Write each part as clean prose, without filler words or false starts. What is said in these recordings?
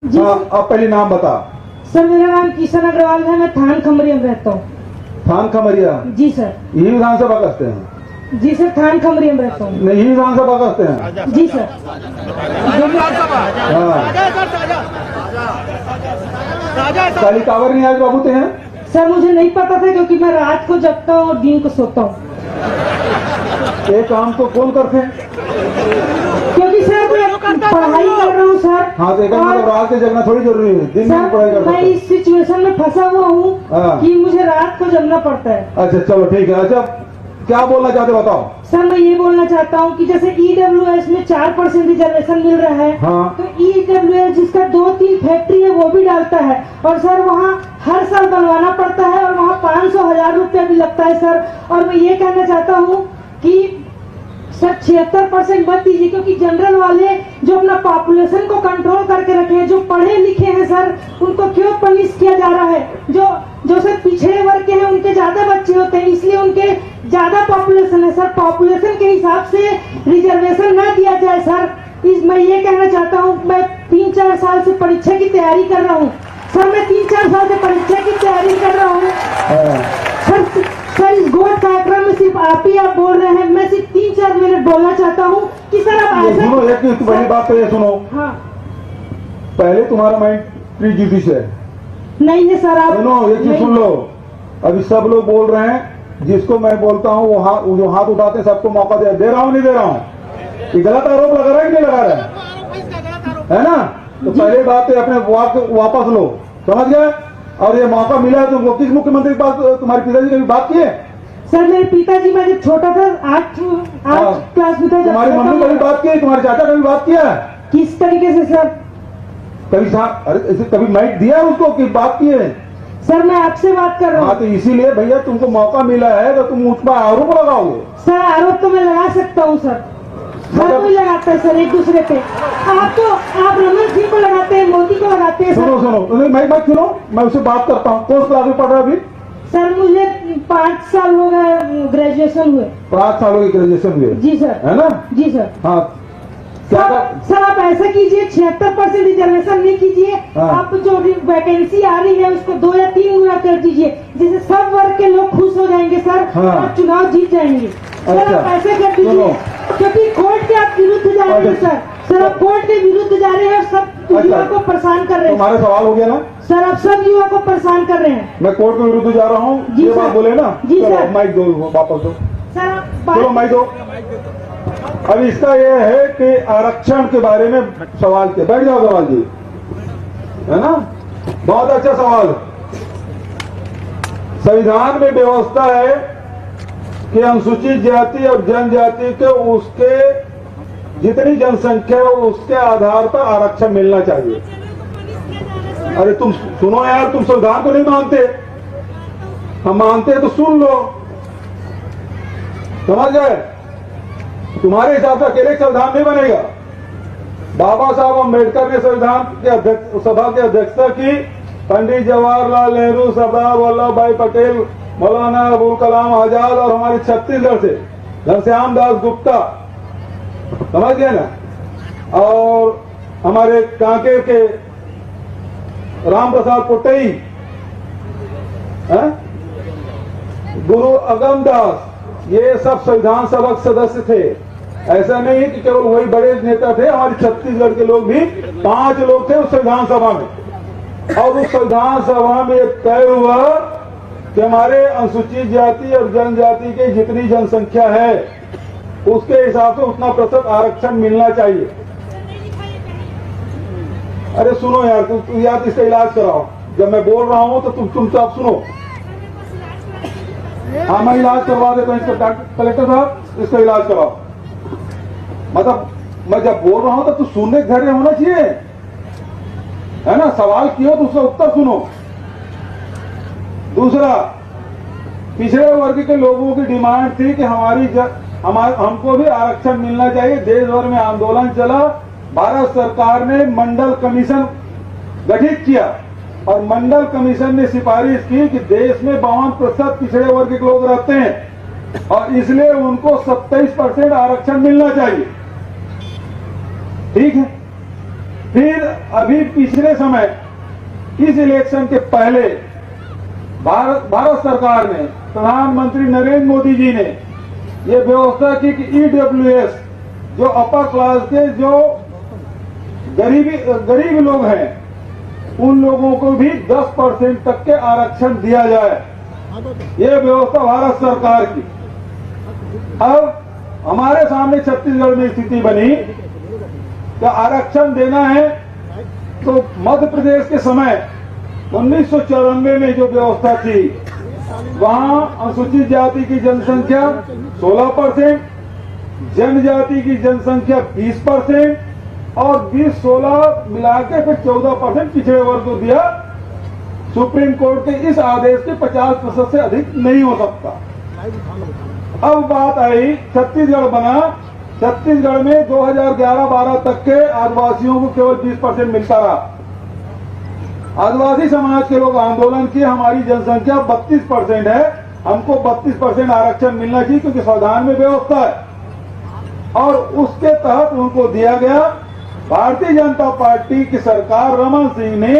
जी हाँ, अब पहले नाम बता। सर, मेरा नाम किशन अग्रवाल है। मैं थान खमरिया में रहता हूँ। थान खमरिया? जी सर। यही विधानसभा कसते हैं? जी सर, थान खमरिया में रहता हूँ। नहीं, विधानसभा कसते हैं? जी सर। हाँ, काली कावर नहीं आज बाबू ते हैं? सर, मुझे नहीं पता था क्योंकि मैं रात को जगता हूँ और दिन को सोता हूँ। ये काम तो कौन करते हैं? क्योंकि सर मैं पढ़ाई कर रहा हूँ सर। हाँ, तो एक मतलब रात के जगना थोड़ी जरूरी है, दिन में पढ़ाई सर, कर मैं सकते इस सिचुएशन में फंसा हुआ हूँ हाँ। कि मुझे रात को जगना पड़ता है। अच्छा चलो ठीक है। अच्छा, क्या बोलना चाहते बताओ। सर, मैं ये बोलना चाहता हूँ कि जैसे EWS में 4% रिजर्वेशन मिल रहा है, हाँ। तो EWS जिसका 2-3 फैक्ट्री है वो भी डालता है और सर वहाँ हर साल बनवाना पड़ता है और वहाँ 500-1000 रुपया भी लगता है सर। और मैं ये कहना चाहता हूँ कि सर 76% मत दीजिए, क्योंकि जनरल वाले जो अपना पॉपुलेशन को कंट्रोल करके रखे हैं, जो पढ़े लिखे हैं सर, उनको क्यों पनिश किया जा रहा है? जो सर पिछड़े वर्ग के हैं उनके ज्यादा बच्चे होते हैं, इसलिए उनके ज्यादा पॉपुलेशन है सर। पॉपुलेशन के हिसाब से रिजर्वेशन ना दिया जाए सर। मैं ये कहना चाहता हूँ, मैं 3-4 साल से परीक्षा की तैयारी कर रहा हूँ सर। मैं 3-4 साल से परीक्षा की तैयारी कर रहा हूँ सर। इस गोल कार्यक्रम में सिर्फ आप बोल रहे हैं। मैं सिर्फ 3-4 मिनट बोलना चाहता हूँ कि सर आप ऐसा सुनो, एक बड़ी बात तो ये सुनो। हाँ, पहले तुम्हारा माइंड प्रीजुडिस है। नहीं है सर। आप सुनो, एक चीज सुन लो। अभी सब लोग बोल रहे हैं, जिसको मैं बोलता हूँ वो जो हाथ उठाते हैं सबको मौका दे रहा हूँ, नहीं दे रहा हूँ? ये गलत आरोप लगा रहा है कि नहीं लगा रहा है ना? तो पहले बात है, अपने वापस लो, समझ गए? और ये मौका मिला है तुमको। किस मुख्यमंत्री के पास तुम्हारे पिताजी कभी बात किए? सर, मेरे पिताजी, मैं जब छोटा था 8 क्लास में था, तुम्हारी मम्मी कभी बात की? तुम्हारे चाचा कभी बात किया? किस तरीके से सर? कभी अरे ऐसे कभी माइक दिया उसको कि बात की है? सर, मैं आपसे बात कर रहा हाँ, हूँ। तो इसीलिए भैया तुमको मौका मिला है तो तुम उस पर आरोप लगाओगे। सर, आरोप तो मैं लगा सकता हूँ सर। हर कोई लगाता है सर एक दूसरे पे। आप रमन सिंह को लगाते हैं, मोदी को लगाते हैं सुनो सर। सुनो, मैं मत सुनो, मैं उससे बात करता हूँ। कौन क्लास में पढ़ रहा है अभी? सर, मुझे 5 साल हो गए ग्रेजुएशन हुए। 5 सालों की ग्रेजुएशन हुए? जी सर। है ना? जी सर। हाँ, क्या सर आप ऐसा कीजिए, 76% रिजर्वेशन नहीं कीजिए। हाँ। आप जो वैकेंसी आ रही है उसको 2 या 3 गुना कर दीजिए, जिससे सब वर्ग के लोग खुश हो जाएंगे सर। हाँ। और चुनाव जीत जाएंगे सर। अच्छा। आप ऐसे कर दीजिए, सुनो। क्योंकि कोर्ट के आप विरुद्ध जा रहे हैं अच्छा। सर। आप कोर्ट के विरुद्ध जा रहे हैं और सब अच्छा। युवा को परेशान कर रहे हैं तुम्हारे सवाल हो गया ना? सर। आप सब युवा को परेशान कर रहे हैं। मैं कोर्ट के विरुद्ध जा रहा हूँ, जी ये सर। बात बोले ना? जी चलो सर। माइक दो, वापस दो। सर आप चलो माइक दो। अब इसका यह है कि आरक्षण के बारे में सवाल किया। बैठ जाओ सवाल जी, है ना? बहुत अच्छा सवाल। संविधान में व्यवस्था है कि अनुसूचित जाति और जनजाति के उसके जितनी जनसंख्या है उसके आधार पर आरक्षण मिलना चाहिए। अरे तुम सुनो यार, तुम संविधान को नहीं मानते? हम मानते हैं तो सुन लो, समझ गए? तुम्हारे हिसाब से अकेले संविधान नहीं बनेगा। बाबा साहब अम्बेडकर ने संविधान के सभा की अध्यक्षता की। पंडित जवाहरलाल नेहरू, सरदार वल्लभ भाई पटेल, मौलाना अबुल कलाम आजाद और हमारे छत्तीसगढ़ से घनश्याम दास गुप्ता, समझ गए ना? और हमारे कांकेर के राम प्रसाद पुट्टई, गुरु अगमदास, ये सब संविधान सभा के सदस्य थे। ऐसा नहीं है कि केवल वही बड़े नेता थे, हमारे छत्तीसगढ़ के लोग भी 5 लोग थे उस संविधान सभा में। और उस संविधान सभा में तय हुआ कि हमारे अनुसूचित जाति और जनजाति की जितनी जनसंख्या है उसके हिसाब से उतना प्रतिशत आरक्षण मिलना चाहिए। अरे सुनो यार, तुम यार इसका इलाज कराओ। जब मैं बोल रहा हूं तो तुम सब सुनो। हाँ, मैं इलाज करवा देता हूँ इसका। कलेक्टर साहब, इसका इलाज कराओ। मतलब मैं जब बोल रहा हूं तो सुनने धैर्य होना चाहिए, है ना? सवाल किया तो उसका उत्तर सुनो। दूसरा, पिछड़े वर्ग के लोगों की डिमांड थी कि हमको भी आरक्षण मिलना चाहिए। देश भर में आंदोलन चला। भारत सरकार ने मंडल कमीशन गठित किया और मंडल कमीशन ने सिफारिश की कि देश में 52% पिछड़े वर्ग के लोग रहते हैं और इसलिए उनको 27% आरक्षण मिलना चाहिए। ठीक है? फिर अभी पिछले समय इस इलेक्शन के पहले भारत सरकार ने, प्रधानमंत्री नरेंद्र मोदी जी ने ये व्यवस्था की कि ईडब्ल्यूएस जो अपर क्लास के जो गरीब लोग हैं उन लोगों को भी 10% तक के आरक्षण दिया जाए। ये व्यवस्था भारत सरकार की। अब हमारे सामने छत्तीसगढ़ में स्थिति बनी कि आरक्षण देना है तो मध्य प्रदेश के समय 1994 में जो व्यवस्था थी वहां अनुसूचित जाति की जनसंख्या 16%, जनजाति की जनसंख्या 20% और 20-16 मिला के फिर 14% पिछड़े वर्ग को दिया। सुप्रीम कोर्ट के इस आदेश के 50% से अधिक नहीं हो सकता। अब बात आई, छत्तीसगढ़ बना। छत्तीसगढ़ में 2011-12 तक के आदिवासियों को केवल 20% मिलता रहा। आदिवासी समाज के लोग आंदोलन किए, हमारी जनसंख्या 32% है, हमको 32% आरक्षण मिलना चाहिए क्योंकि संविधान में व्यवस्था है। और उसके तहत उनको दिया गया। भारतीय जनता पार्टी की सरकार रमन सिंह ने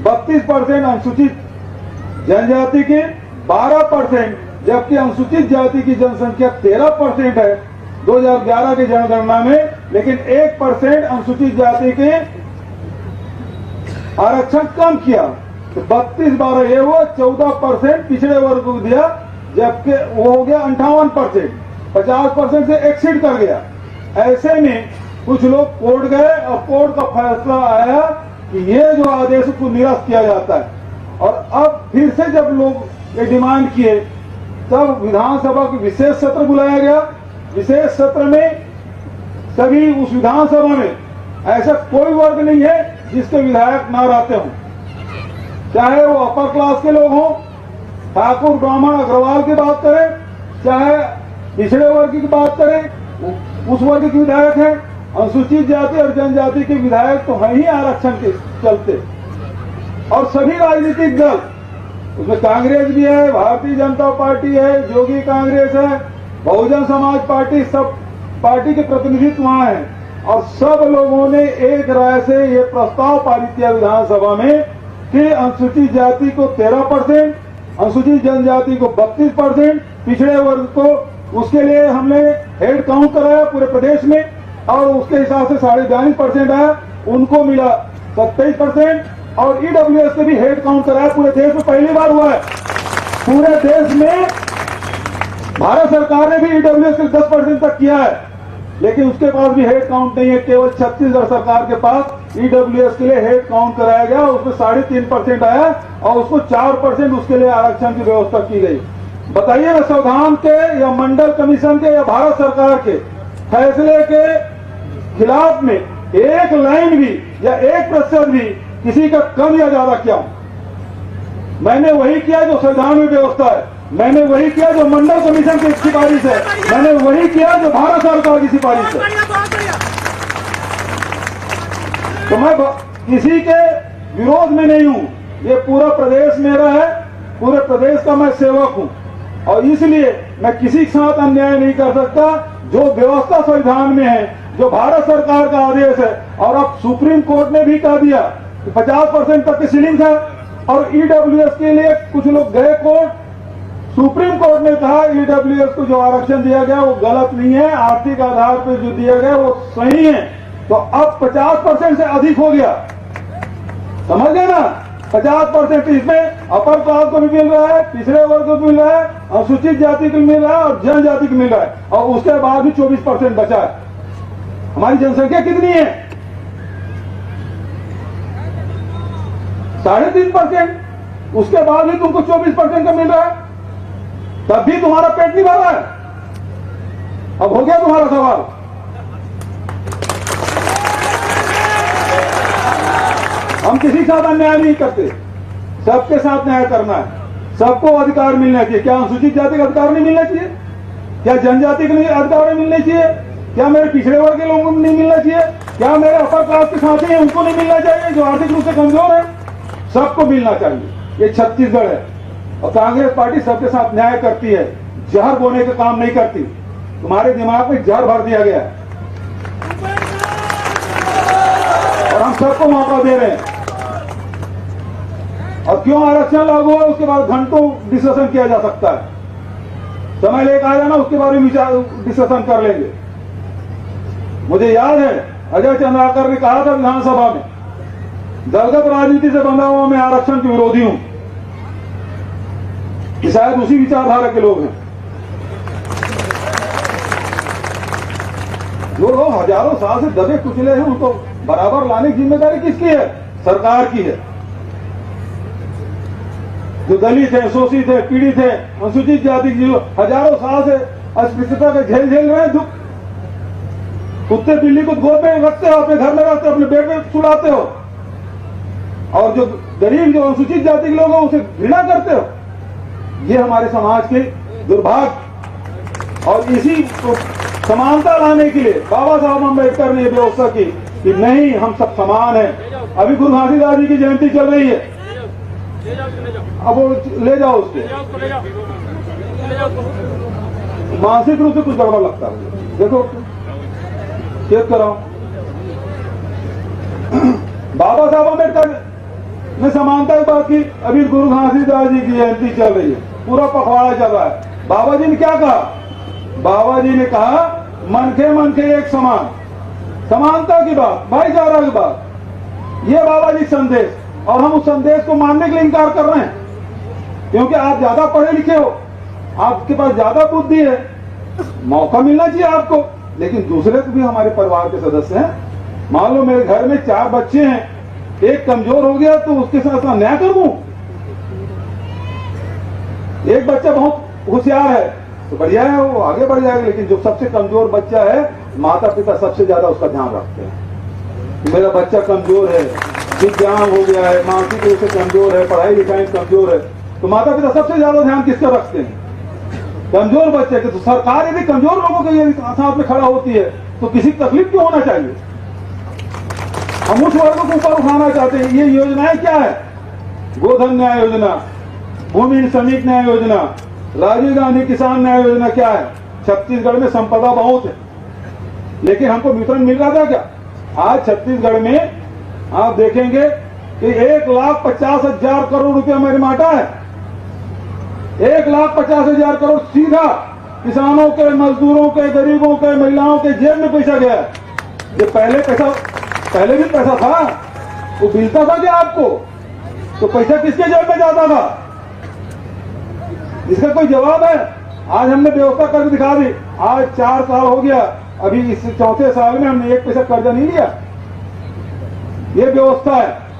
32% अनुसूचित जनजाति के, 12% जबकि अनुसूचित जाति की जनसंख्या 13% है 2011 की जनगणना में, लेकिन 1% अनुसूचित जाति के आरक्षण कम किया। तो 32-12 ये हुआ, 14% पिछड़े वर्ग को दिया, जबकि वो हो गया 58%, 50% से एक्सीड कर गया। ऐसे में कुछ लोग कोर्ट गए और कोर्ट का फैसला आया कि ये जो आदेश को निरस्त किया जाता है। और अब फिर से जब लोग ये डिमांड किए तब विधानसभा की विशेष सत्र बुलाया गया। विशेष सत्र में सभी उस विधानसभा में ऐसा कोई वर्ग नहीं है जिसके विधायक ना रहते हों, चाहे वो अपर क्लास के लोग हों, ठाकुर ब्राह्मण अग्रवाल की बात करें, चाहे पिछड़े वर्ग की बात करें, उस वर्ग के विधायक हैं। अनुसूचित जाति और जनजाति के विधायक तो हैं ही आरक्षण के चलते। और सभी राजनीतिक दल, उसमें कांग्रेस भी है, भारतीय जनता पार्टी है, जोगी कांग्रेस है, बहुजन समाज पार्टी, सब पार्टी के प्रतिनिधित्व वहां हैं। और सब लोगों ने एक राय से ये प्रस्ताव पारित किया विधानसभा में कि अनुसूचित जाति को 13%, अनुसूचित जनजाति को 32%, पिछड़े वर्ग को, उसके लिए हमने हेड काउंट कराया पूरे प्रदेश में और उसके हिसाब से 42% आया, उनको मिला 27%। और ईडब्ल्यूएस से भी हेड काउंट कराया, पूरे देश में पहली बार हुआ है। पूरे देश में भारत सरकार ने भी ईडब्ल्यूएस के 10% तक किया है, लेकिन उसके पास भी हेड काउंट नहीं है। केवल छत्तीसगढ़ सरकार के पास ईडब्ल्यूएस के लिए हेड काउंट कराया गया, उसमें 3.5% आया और उसको 4% उसके लिए आरक्षण की व्यवस्था की गई। बताइए ना, संविधान के या मंडल कमीशन के या भारत सरकार के फैसले के खिलाफ में एक लाइन भी या 1% भी किसी का कम या ज्यादा किया हूं। मैंने वही किया जो संविधान में व्यवस्था है, मैंने वही किया जो मंडल कमीशन की सिफारिश है, मैंने वही किया जो भारत सरकार की सिफारिश है। तो मैं किसी के विरोध में नहीं हूं, ये पूरा प्रदेश मेरा है, पूरे प्रदेश का मैं सेवक हूं और इसलिए मैं किसी के साथ अन्याय नहीं कर सकता। जो व्यवस्था संविधान में है, जो भारत सरकार का आदेश है, और अब सुप्रीम कोर्ट ने भी कह दिया कि 50% तक की सीलिंग था। और ईडब्ल्यूएस के लिए कुछ लोग गए कोर्ट, सुप्रीम कोर्ट ने कहा ईडब्ल्यूएस को जो आरक्षण दिया गया वो गलत नहीं है, आर्थिक आधार पर जो दिया गया वो सही है। तो अब 50% से अधिक हो गया, समझ गए ना। 50% इसमें अपर क्लास को भी मिल रहा है, पिछड़े वर्ग को मिल रहा है, अनुसूचित जाति को मिल रहा है और जनजाति को मिल रहा है, और उसके बाद भी 24% बचा है। हमारी जनसंख्या कितनी है? 3.5%। उसके बाद भी तुमको 24% का मिल रहा है, तब भी तुम्हारा पेट नहीं भर रहा है। अब हो गया तुम्हारा सवाल। हम किसी के साथ अन्याय नहीं करते, सबके साथ न्याय करना है, सबको अधिकार मिलना चाहिए। क्या अनुसूचित जाति का अधिकार नहीं मिलना चाहिए? क्या जनजाति के लिए अधिकार नहीं मिलने चाहिए? क्या मेरे पिछड़े वर्ग के लोगों को नहीं मिलना चाहिए? क्या मेरे अपर क्लास के साथी हैं उनको नहीं मिलना चाहिए, जो आर्थिक रूप से कमजोर है? सबको मिलना चाहिए। ये छत्तीसगढ़ है और कांग्रेस पार्टी सबके साथ न्याय करती है, जहर बोने का काम नहीं करती। तुम्हारे दिमाग में जहर भर दिया गया है। सबको मौका दे रहे हैं। और क्यों आरक्षण लागू है उसके बाद घंटों डिस्कशन किया जा सकता है। समय लेकर आ जाना, उसके बारे में डिस्कशन कर लेंगे। मुझे याद है अजय चंद्राकर ने कहा था विधानसभा में, दलगत राजनीति से बंधा हुआ मैं आरक्षण के विरोधी हूं। कि शायद उसी विचारधारा के लोग हैं। जो लोग हजारों साल से दबे कुचले हैं उनको बराबर लाने की जिम्मेदारी किसकी है? सरकार की है। जो दलित है, शोषित है, पीड़ित है, अनुसूचित जाति की जो हजारों साल से अस्पृश्यता में झेल रहे हैं दुख, कुत्ते बिल्ली को गोद में रखते हो, अपने घर में रखते हो, अपने बेड में सुलाते हो, और जो गरीब जो अनुसूचित जाति के लोग हैं उसे घृणा करते हो। ये हमारे समाज के दुर्भाग्य। और इसी को समानता लाने के लिए बाबा साहब अम्बेडकर ने व्यवस्था की कि नहीं, हम सब समान हैं। अभी गुरु घासीदास जी की जयंती चल रही है, अब वो ले जाओ उसको। मानसिक रूप से कुछ गड़बड़ लगता है। देखो चेक कराओ। बाबा साहब अम्बेडकर ने समानता की बात की, अभी गुरु घासीदास जी की जयंती चल रही है, पूरा पखवाड़ा चल रहा है। बाबा जी ने क्या कहा? बाबा जी ने कहा मन के एक समान, समानता की बात, भाईचारा की बात। ये बाबा जी संदेश, और हम उस संदेश को मानने के लिए इनकार कर रहे हैं क्योंकि आप ज्यादा पढ़े लिखे हो, आपके पास ज्यादा बुद्धि है, मौका मिलना चाहिए आपको। लेकिन दूसरे को भी हमारे परिवार के सदस्य हैं। मान लो मेरे घर में 4 बच्चे हैं, एक कमजोर हो गया तो उसके साथ अन्याय कर दूं? एक बच्चा बहुत होशियार है तो बढ़िया है, वो आगे बढ़ जाएगा। लेकिन जो सबसे कमजोर बच्चा है, माता पिता सबसे ज्यादा उसका ध्यान रखते हैं। मेरा बच्चा कमजोर है, विज्ञान हो गया है, मानसिक रूप से कमजोर है, पढ़ाई लिखाई में कमजोर है, तो माता पिता सबसे ज्यादा ध्यान किसका रखते हैं? कमजोर बच्चे के। तो सरकार यदि कमजोर लोगों के साथ में खड़ा होती है तो किसी तकलीफ क्यों होना चाहिए? हम उस वर्ग को ऊपर उठाना चाहते हैं। ये योजनाएं क्या है? गोधन न्याय योजना, भूमि श्रमिक न्याय योजना, राजीव गांधी किसान न्याय योजना क्या है? छत्तीसगढ़ में संपदा बहुत है, लेकिन हमको वितरण मिल रहा था क्या? आज छत्तीसगढ़ में आप देखेंगे कि 1,50,000 करोड़ रुपया मेरे माटा है। 1,50,000 करोड़ सीधा किसानों के, मजदूरों के, गरीबों के, महिलाओं के जेब में पैसा गया है। ये पहले भी पैसा था, वो मिलता था क्या आपको? तो पैसा किसके जेब में जाता था? इसका कोई जवाब है? आज हमने व्यवस्था करके दिखा दी। आज 4 साल हो गया, अभी इस 4थे साल में हमने 1 पैसा कर्जा नहीं लिया। ये व्यवस्था है।